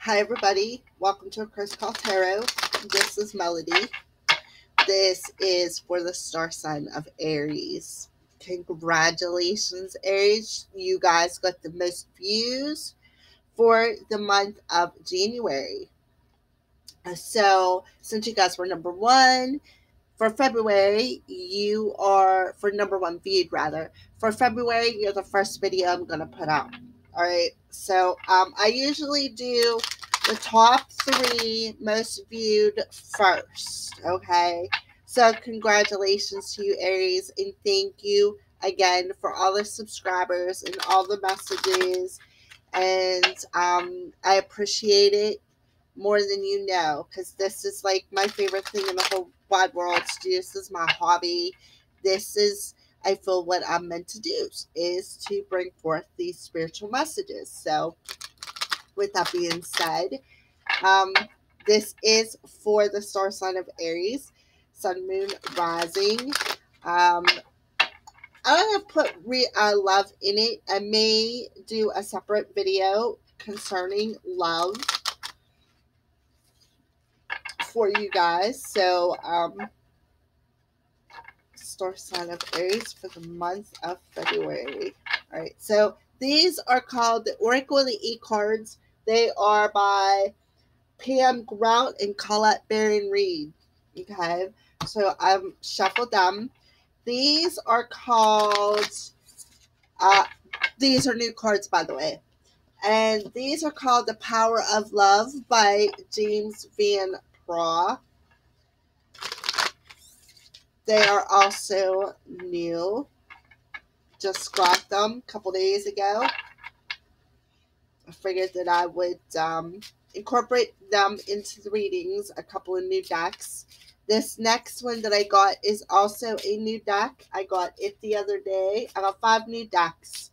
Hi everybody, welcome to A Curse Call Tarot. This is Melody. This is for the star sign of Aries. Congratulations, Aries. You guys got the most views for the month of January. So, since you guys were number one, for February, you are, for number one viewed rather, for February, you're the first video I'm going to put out. All right. So I usually do the top 3 most viewed first. Okay. So congratulations to you, Aries. And thank you again for all the subscribers and all the messages. And I appreciate it more than you know, because this is like my favorite thing in the whole wide world to do. This is my hobby. This is, I feel, what I'm meant to do is to bring forth these spiritual messages. So with that being said, this is for the star sign of Aries, sun, moon, rising. I don't have put love in it. I may do a separate video concerning love for you guys. So star sign of Aries for the month of February. All right, so these are called the Oracle of the E cards. They are by Pam Grout and Colette Baron Reed. Okay, so I've shuffled them. These are called these are new cards, by the way. And these are called The Power of Love by James Van Praagh. They are also new. Just got them a couple days ago. I figured that I would incorporate them into the readings, a couple of new decks. This next one that I got is also a new deck. I got it the other day. I got 5 new decks.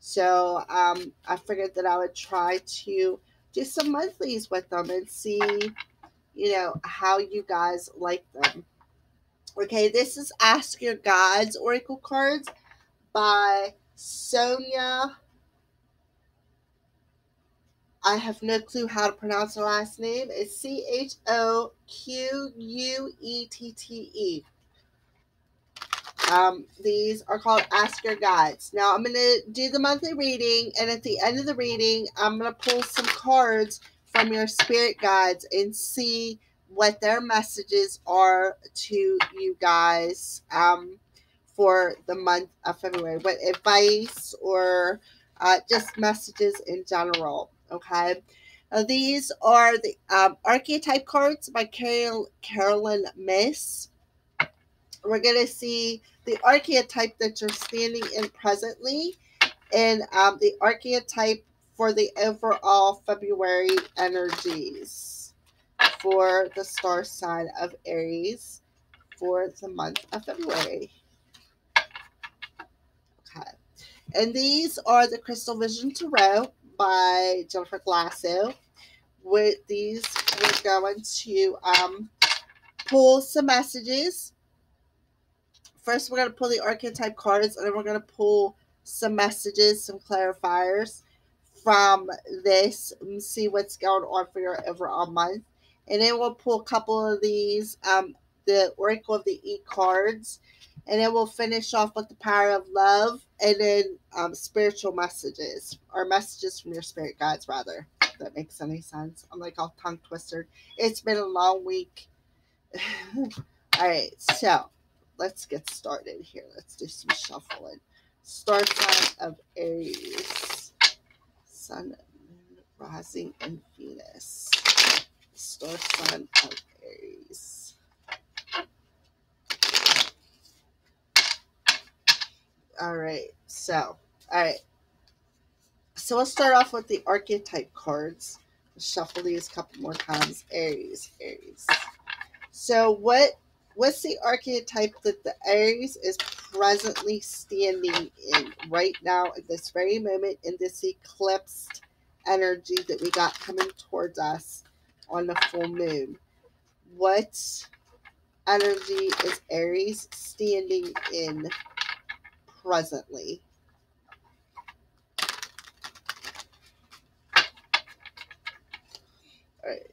So I figured that I would try to do some monthlies with them and see, how you guys like them. Okay, this is Ask Your Gods Oracle cards by Sonia. I have no clue how to pronounce her last name. It's Choquette. These are called Ask Your Guides. Now, I'm going to do the monthly reading, and at the end of the reading, I'm going to pull some cards from your spirit guides and see what their messages are to you guys for the month of February. What advice or just messages in general, okay? These are the archetype cards by Carolyn Miss. We're going to see the archetype that you're standing in presently and the archetype for the overall February energies for the star sign of Aries for the month of February. Okay. And these are the Crystal Vision Tarot by Jennifer Glasso. With these, we're going to pull some messages. First, we're going to pull the archetype cards, and then we're going to pull some messages, some clarifiers from this, and see what's going on for your overall month. And then we'll pull a couple of these, the Oracle of the E cards, and then we'll finish off with the Power of Love, and then spiritual messages, or messages from your spirit guides, rather, if that makes any sense. I'm like all tongue twisted. It's been a long week. All right, so let's get started here. Let's do some shuffling. Star sign of Aries. Sun, Moon, Rising, and Venus. Star sign of Aries. All right. So we'll start off with the archetype cards. Shuffle these a couple more times. Aries. So what's the archetype that the Aries is presently standing in right now at this very moment in this eclipsed energy that we got coming towards us on the full moon? What energy is Aries standing in presently? All right.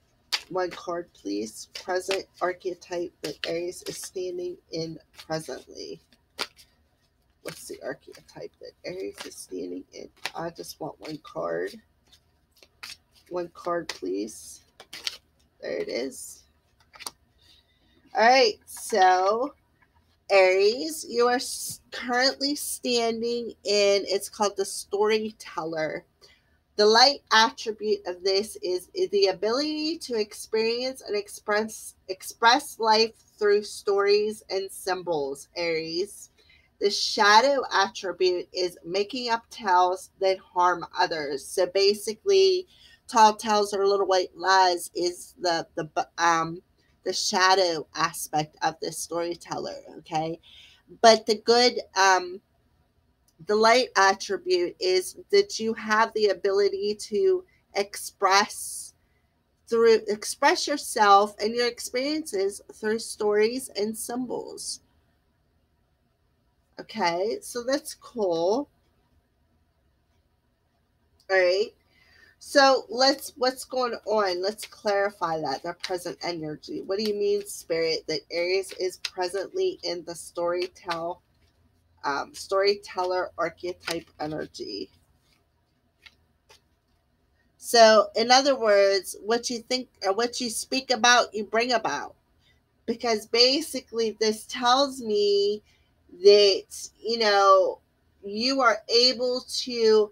One card, please. Present archetype that Aries is standing in presently. What's the archetype that Aries is standing in? I just want one card. One card, please. There it is. All right. So, Aries, you are currently standing in, it's called the storyteller. The light attribute of this is the ability to experience and express life through stories and symbols, Aries. The shadow attribute is making up tales that harm others. So basically, tall tales or little white lies is the shadow aspect of this storyteller. Okay, but the light attribute is that you have the ability to express express yourself and your experiences through stories and symbols. Okay, so that's cool. All right. So what's going on? Let's clarify that, the present energy. What do you mean, Spirit, that Aries is presently in the storyteller archetype energy? So, in other words, what you think or what you speak about, you bring about. Because basically, this tells me that, you are able to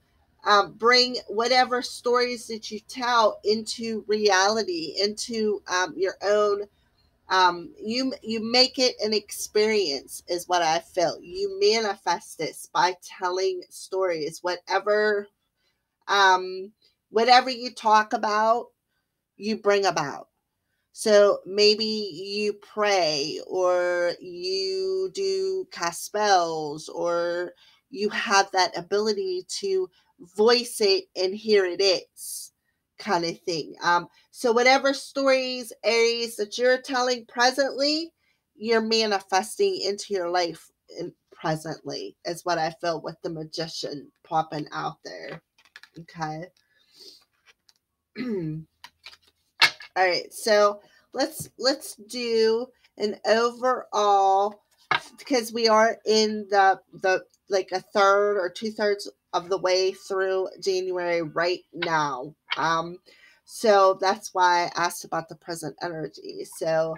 bring whatever stories that you tell into reality, into your own. You make it an experience, is what I feel. You manifest this by telling stories, um, whatever you talk about, you bring about. So maybe you pray, or you do cast spells, or you have that ability to voice it and here it is, kind of thing. So whatever stories, Aries, that you're telling presently, you're manifesting into your life presently, is what I feel with the magician popping out there. Okay. All right, so let's do an overall, because we are in the like a third or 2/3 of the way through January right now. So that's why I asked about the present energy. So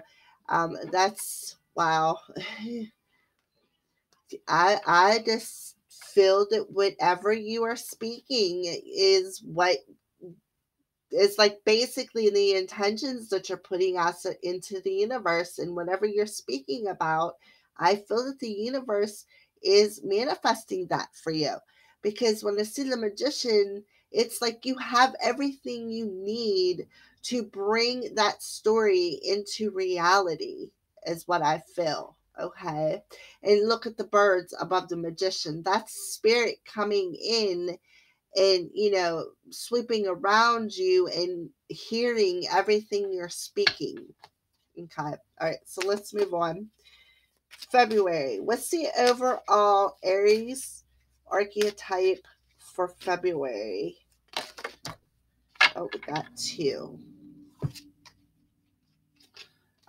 that's wow. I just feel that whatever you are speaking is what, it's like basically the intentions that you're putting out into the universe, and whatever you're speaking about, I feel that the universe is manifesting that for you. Because when I see the magician, it's like you have everything you need to bring that story into reality, is what I feel. Okay. And look at the birds above the magician. That's spirit coming in and, sweeping around you and hearing everything you're speaking. Okay. All right. So let's move on. February. What's the overall Aries archetype for February? Oh, we got two.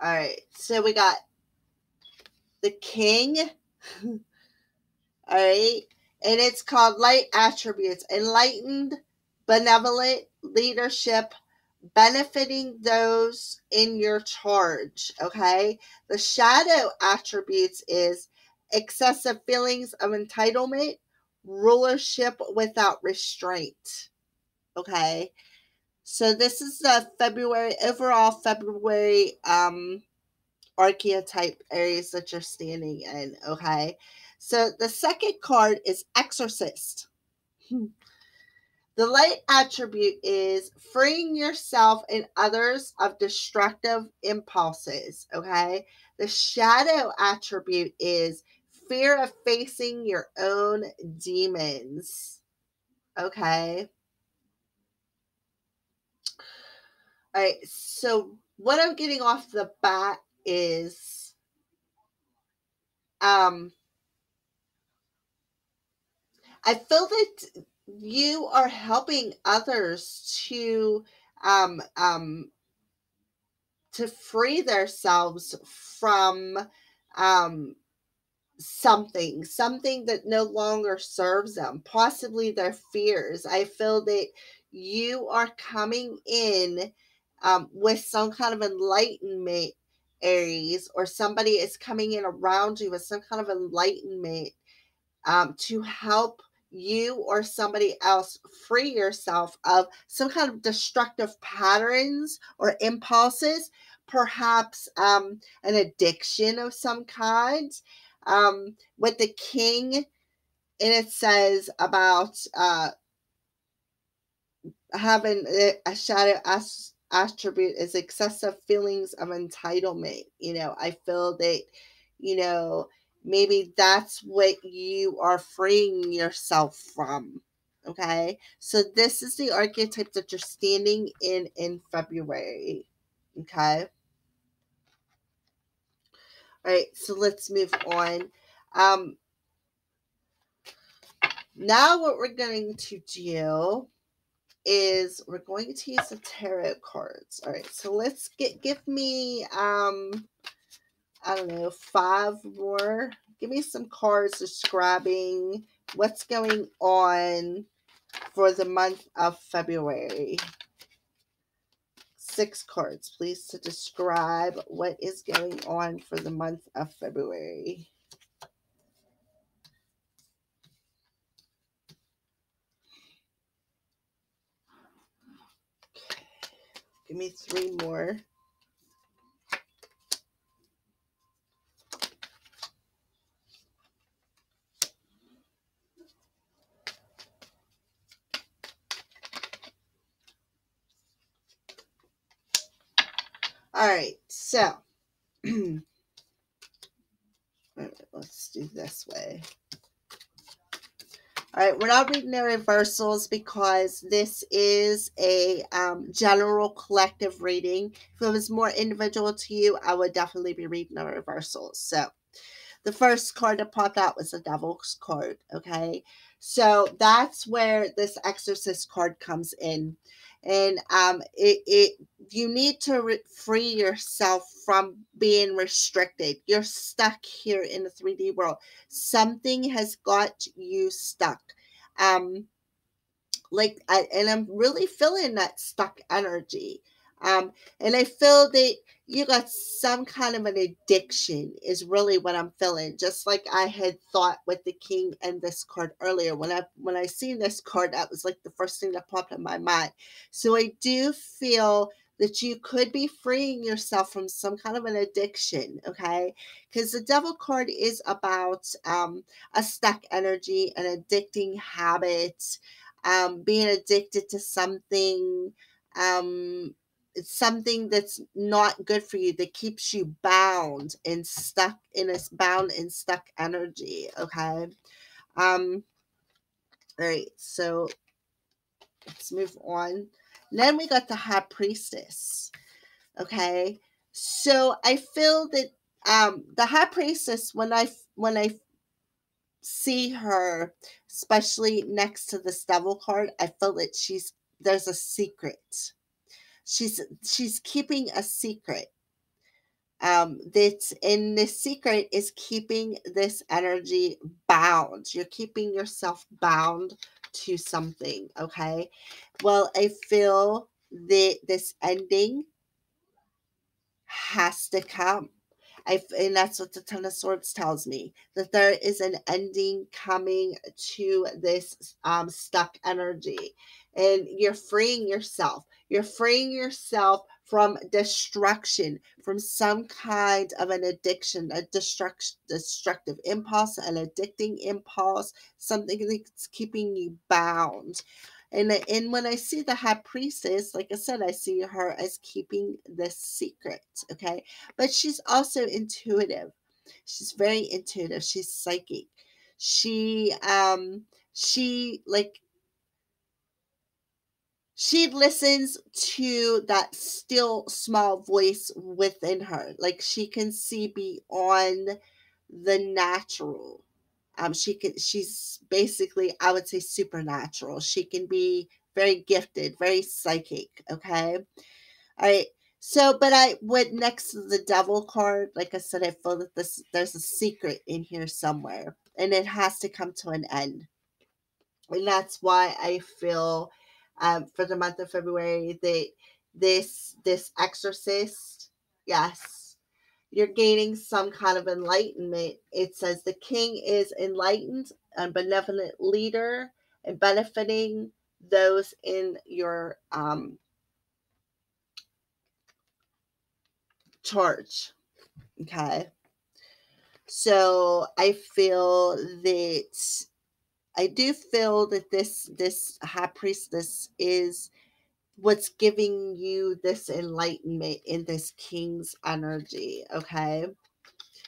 All right. So we got the King. All right. And it's called Light Attributes: enlightened, benevolent leadership, benefiting those in your charge. Okay. The shadow attributes is excessive feelings of entitlement, rulership without restraint. Okay. So this is the overall February archetype areas that you're standing in. Okay. So the second card is Exorcist. The light attribute is freeing yourself and others of destructive impulses. Okay. The shadow attribute is fear of facing your own demons. Okay. All right. So, what I'm getting off the bat is um, I feel that you are helping others to um, um, to free themselves from something that no longer serves them, possibly their fears. I feel that you are coming in with some kind of enlightenment, Aries, or somebody is coming in around you with some kind of enlightenment to help you or somebody else free yourself of some kind of destructive patterns or impulses, perhaps an addiction of some kind. With the king, and it says about having a shadow attribute is excessive feelings of entitlement. I feel that, maybe that's what you are freeing yourself from. Okay. So this is the archetype that you're standing in February. Okay. All right. So let's move on. Now what we're going to do is we're going to use the tarot cards. All right, so let's give me I don't know, 5 more. Give me some cards describing what's going on for the month of February. 6 cards, please, to describe what is going on for the month of February. Give me 3 more. All right, so let's do this way. All right, we're not reading the reversals because this is a general collective reading. If it was more individual to you, I would definitely be reading the reversals. So the first card that popped out was the Devil's card, okay? So that's where this Exorcist card comes in. And you need to free yourself from being restricted. You're stuck here in the 3D world. Something has got you stuck. And I'm really feeling that stuck energy. And I feel that you got some kind of an addiction is really what I'm feeling. Just like I had thought with the king and this card earlier. When I seen this card, that was like the first thing that popped in my mind. So I do feel that you could be freeing yourself from some kind of an addiction, okay? Because the devil card is about a stuck energy, an addicting habit, being addicted to something, it's something that's not good for you, that keeps you bound and stuck in a bound and stuck energy. Okay. All right. So let's move on. Then we got the High Priestess. Okay. So I feel that the High Priestess, when I see her, especially next to the Devil card, I feel that there's a secret. She's keeping a secret. That's in this secret is keeping this energy bound. You're keeping yourself bound to something. Okay. Well, I feel that this ending has to come. And that's what the Ten of Swords tells me, that there is an ending coming to this stuck energy, and you're freeing yourself. You're freeing yourself from destruction, from some kind of an addiction, a destructive impulse, an addicting impulse, something that's keeping you bound. And when I see the High Priestess, like I said, I see her as keeping this secret, okay? But she's also intuitive. She's very intuitive. She's psychic. She like she listens to that still small voice within her. Like she can see beyond the natural. She's basically, I would say, supernatural. She can be very gifted, very psychic. Okay. All right. So, but I went next to the devil card. Like I said, I feel that there's a secret in here somewhere, and it has to come to an end. And that's why I feel, for the month of February, this exorcist, yes, you're gaining some kind of enlightenment. It says the king is enlightened and benevolent leader and benefiting those in your charge. Okay. So I do feel that this high priestess is what's giving you this enlightenment in this king's energy. Okay.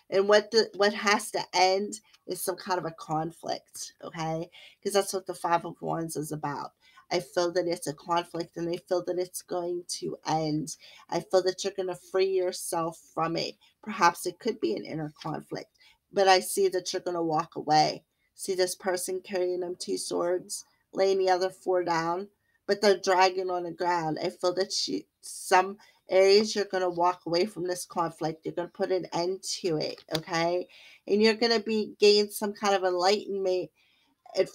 And what has to end is some kind of a conflict, okay? Because that's what the Five of Wands is about. I feel that it's a conflict, and I feel that it's going to end. I feel that you're going to free yourself from it. Perhaps it could be an inner conflict, but I see that you're going to walk away. See this person carrying them two swords, laying the other four down, but they're dragging on the ground. I feel that some Aries, you're going to walk away from this conflict. You're going to put an end to it, okay? And you're going to be gain some kind of enlightenment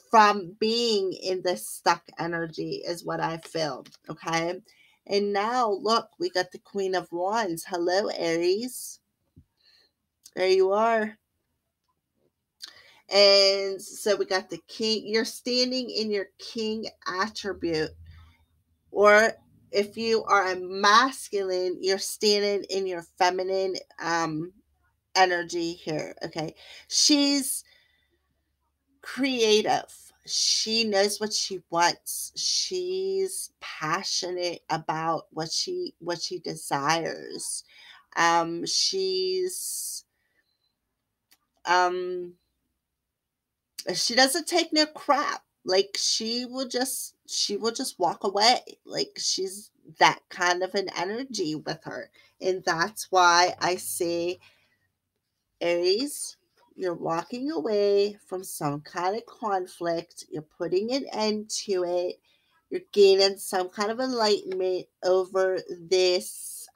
from being in this stuck energy is what I feel, okay? And now, look, we got the Queen of Wands. Hello, Aries. There you are. And so we got the king. You're standing in your king attribute, or if you are a masculine, you're standing in your feminine energy here. Okay. She's creative. She knows what she wants. She's passionate about what she desires. She's um she doesn't take no crap. Like she will just walk away. Like she's that kind of an energy with her. And that's why I say, Aries, you're walking away from some kind of conflict. You're putting an end to it. You're gaining some kind of enlightenment over this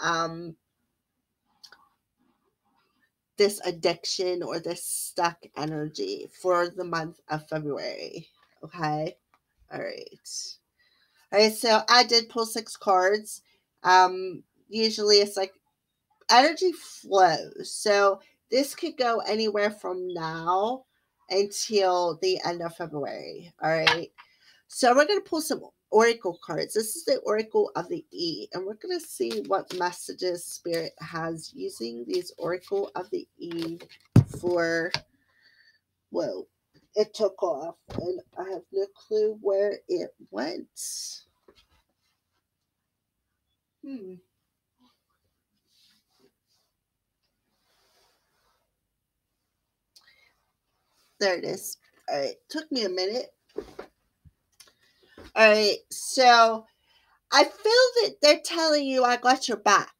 addiction or this stuck energy for the month of February. Okay. All right. All right. So I did pull 6 cards. Usually it's like energy flows. So this could go anywhere from now until the end of February. All right. So we're going to pull some oracle cards. This is the oracle of the E, and we're going to see what messages Spirit has using these oracle of the E for. Whoa, it took off, and I have no clue where it went. Hmm. There it is. All right, took me a minute. All right, so I feel that they're telling you I got your back.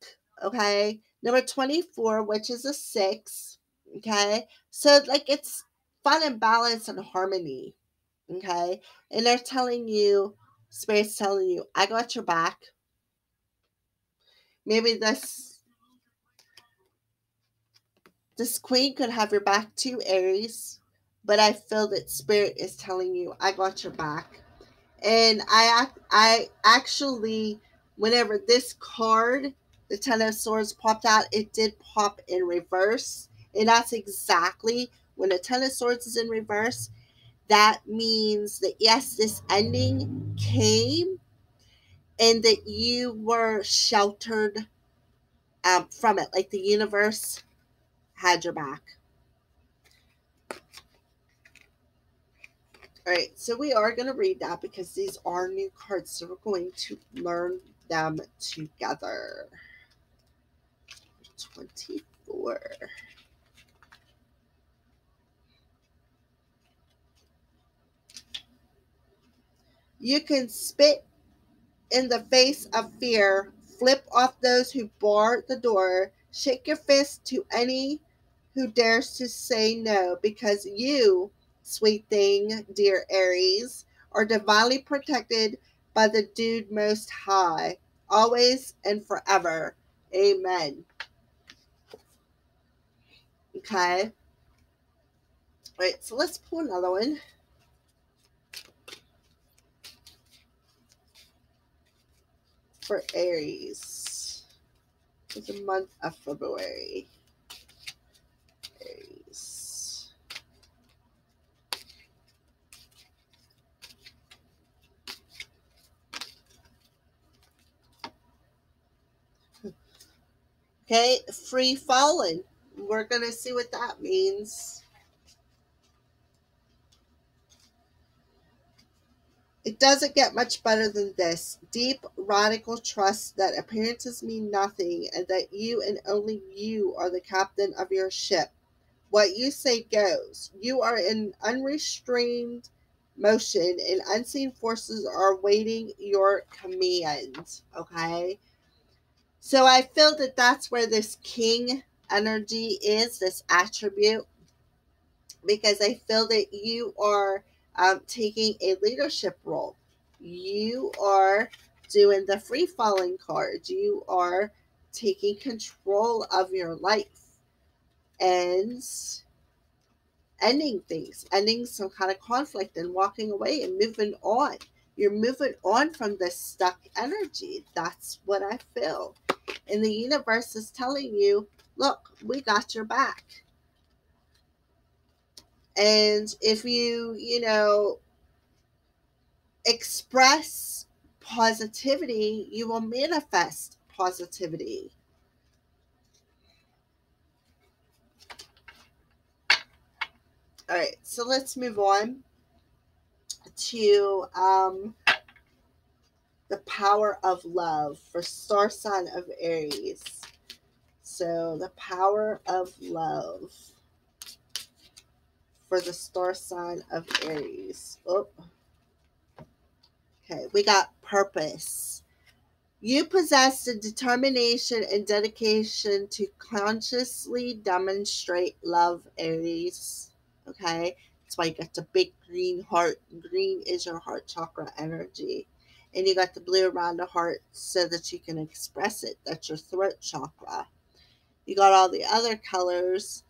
Okay, number 24, which is a 6. Okay, so like it's fun and balance and harmony. Okay, and they're telling you, Spirit's telling you, I got your back. Maybe this queen could have your back too, Aries, but I feel that Spirit is telling you, I got your back. And I actually, whenever this card, the Ten of Swords, popped out, it did pop in reverse. And that's exactly when the Ten of Swords is in reverse. That means that yes, this ending came, and that you were sheltered from it. Like the universe had your back. All right, so we are going to read that because these are new cards, so we're going to learn them together. 24. You can spit in the face of fear, flip off those who bar the door, shake your fist to any who dares to say no, because you, sweet thing, dear Aries, are divinely protected by the Dude Most High, always and forever. Amen. Okay. All right, so let's pull another one. For Aries. For the month of February. Aries. Okay, free falling. We're going to see what that means. It doesn't get much better than this. Deep, radical trust that appearances mean nothing and that you and only you are the captain of your ship. What you say goes. You are in unrestrained motion and unseen forces are waiting your command. Okay? So I feel that that's where this king energy is, this attribute, because I feel that you are taking a leadership role. You are doing the free falling card. You are taking control of your life and ending things, ending some kind of conflict and walking away and moving on. You're moving on from this stuck energy. That's what I feel. And the universe is telling you, look, we got your back. And if you express positivity, you will manifest positivity. All right, so let's move on to the power of love for star sign of Aries. So the power of love for the star sign of Aries. Oh, okay, we got purpose. You possess the determination and dedication to consciously demonstrate love, Aries. Okay? That's why you got the big green heart. Green is your heart chakra energy. And you got the blue around the heart so that you can express it. That's your throat chakra. You got all the other colors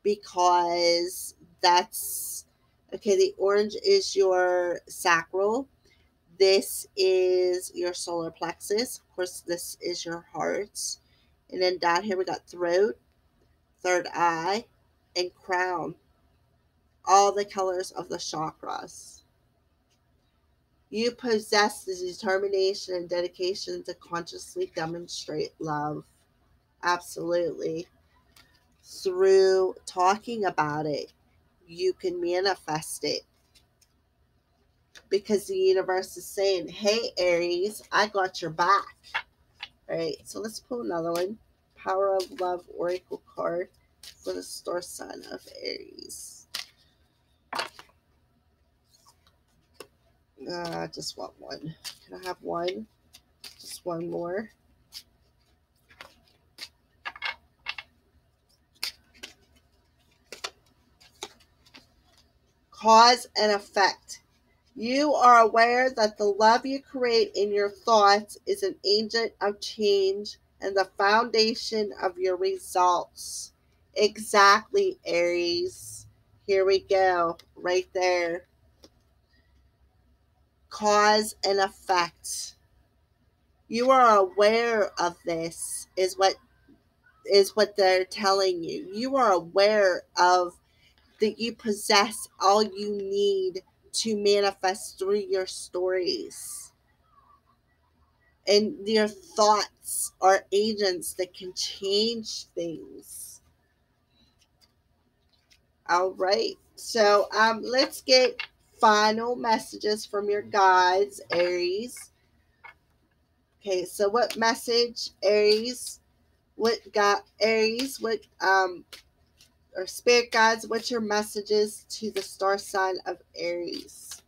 because that's okay. The orange is your sacral. This is your solar plexus. Of course, this is your heart. And then down here we got throat, third eye, and crown. All the colors of the chakras. You possess the determination and dedication to consciously demonstrate love. Absolutely. Through talking about it, you can manifest it. Because the universe is saying, hey, Aries, I got your back. All right, so let's pull another one. Power of Love Oracle card for the star sign of Aries. I just want one. Can I have one? Just one more. Cause and effect. You are aware that the love you create in your thoughts is an agent of change and the foundation of your results. Exactly, Aries. Here we go. Right there. Cause and effect. You are aware of this is what they're telling you. You are aware of that you possess all you need to manifest through your stories. And your thoughts are agents that can change things. All right. So let's get final messages from your guides, Aries. Okay, so what message, Aries? What got Aries? What or spirit guides? What's your messages to the star sign of Aries?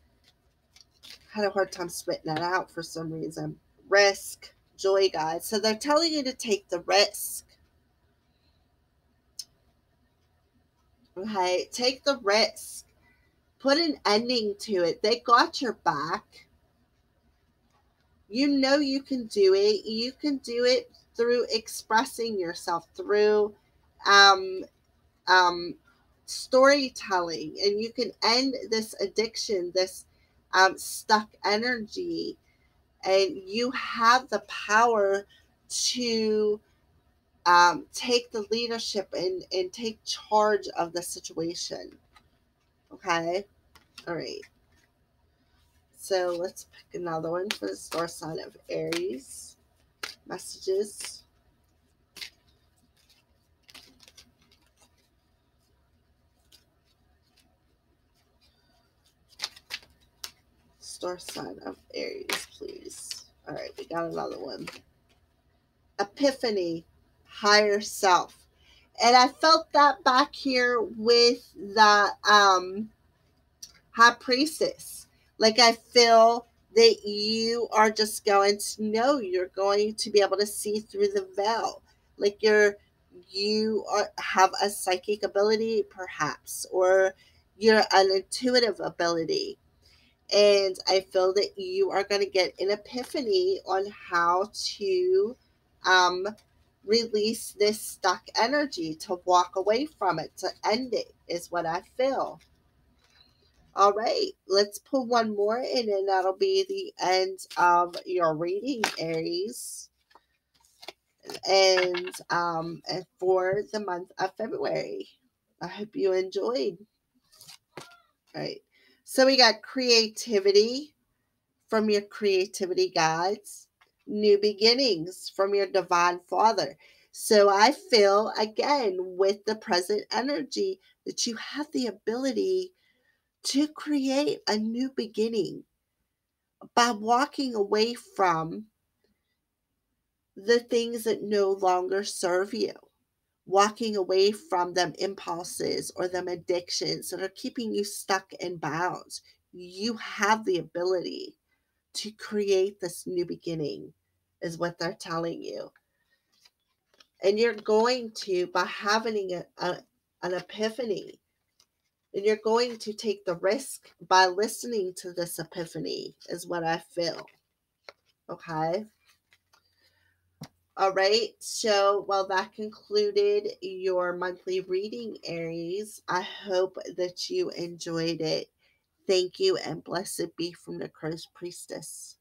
I had a hard time spitting that out for some reason. Risk, joy guides. So they're telling you to take the risk. Okay, take the risk. Put an ending to it. They got your back. You know you can do it. You can do it through expressing yourself, through um, um, storytelling, and you can end this addiction, this stuck energy, and you have the power to take the leadership and take charge of the situation. Okay? All right. So let's pick another one for the star sign of Aries. Messages. Star sign of Aries, please. All right, we got another one. Epiphany, higher self. And I felt that back here with the high priestess. Like, I feel that you are just going to know, you're going to be able to see through the veil. Like, have a psychic ability, perhaps, or you're an intuitive ability. And I feel that you are going to get an epiphany on how to um, release this stuck energy, to walk away from it, to end it, is what I feel. All right, let's pull one more, and then that'll be the end of your reading, Aries. And for the month of February. I hope you enjoyed. All right. So we got creativity from your creativity guides, new beginnings from your divine father. So I feel, again, with the present energy, that you have the ability to create a new beginning by walking away from the things that no longer serve you, walking away from them impulses or them addictions that are keeping you stuck and bound. You have the ability to create this new beginning, is what they're telling you. And you're going to, by having an epiphany, and you're going to take the risk by listening to this epiphany, is what I feel. Okay. All right. So, well, that concluded your monthly reading, Aries. I hope that you enjoyed it. Thank you, and blessed be from the Crow's Priestess.